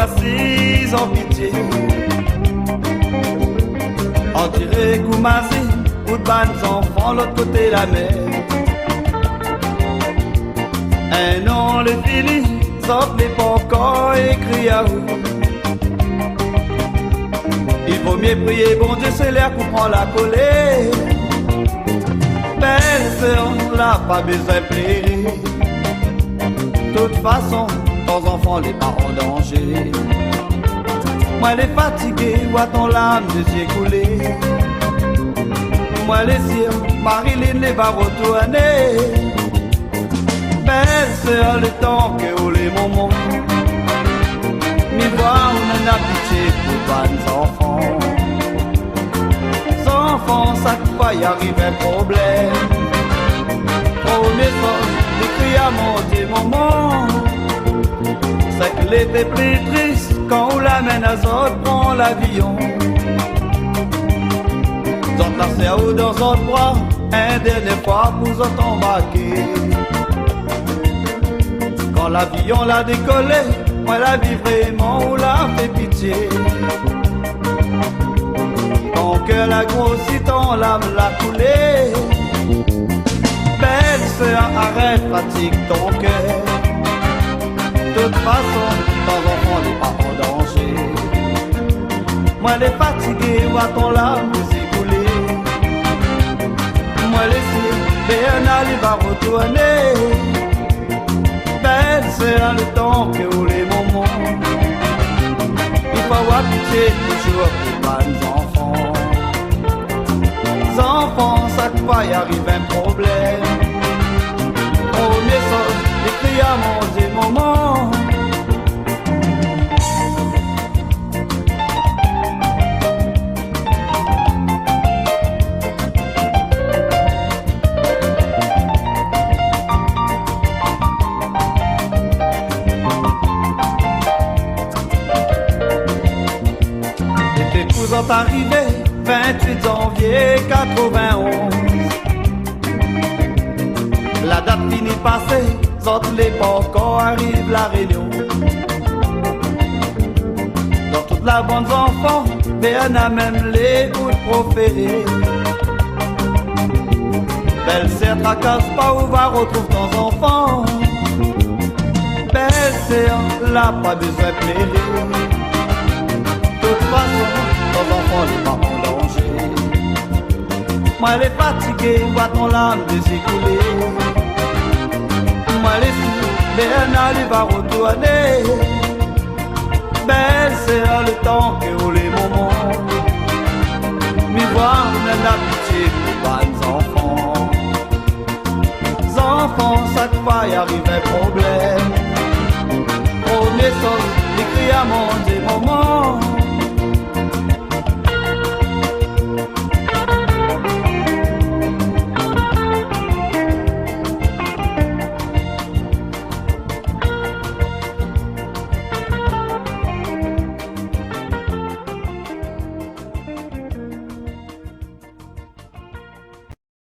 assise en pitié. On dirait Koumassi, ou de bannes enfants l'autre côté la mer. Un an les fini, sauf les pas encore écrit à vous. Il vaut mieux prier, bon Dieu, c'est l'air qu'on prend la colère. Belle sœur, là, pas besoin de plairer. De toute façon, ton enfant n'est pas en danger. Moi, elle est fatiguée, vois ton lame des yeux couler. Moi, les sires, Marilyn les va retourner. Belle sœur, le temps que vous les moments. Mais voir, on en a pitié pour les enfants. Les enfants, ça va y arriver un problème. Premier fois, les cris à monter maman. C'est que l'été plus triste quand on l'amène à Zod, prend l'avion. Zod la serre dans Zod bras, un dernier fois pour Zod embarquer. Quand l'avion l'a décollé, moi la vie vraiment ou la fait pitié. Ton cœur la grossi, ton lame l'a coulé. Belle sœur, arrête, fatigue ton cœur. De toute façon, ton enfant n'est pas en danger. Moi elle est fatiguée, vois ton lame s'écouler. Moi laissez, Bernard il va retourner. Belle sœur, le temps que vous les moments. Il faut avoir pitié toujours pour les enfants. Les enfants, ça va y arriver un problème. Premier sort, les cris à manger maman. Sont arrivés 28 janvier 91. La date finie passée, autres les pas encore arrive la réunion. Dans toute la bande d'enfants, Béana a même les bouts proférés. Belle sœur tracasse pas où va retrouver ton enfant. Belle sœur, là pas besoin de plaider. De toute façon, ton enfant n'est pas en danger. Moi elle est fatiguée, vois ton lame désécouler. Moi les filles, Bernard il va retourner. Belle sœur, le temps que vous les moments. Mais voir, on a la pitié pour les enfants. Les enfants, ça va y arriver un problème. Premier sens, les cris à manger.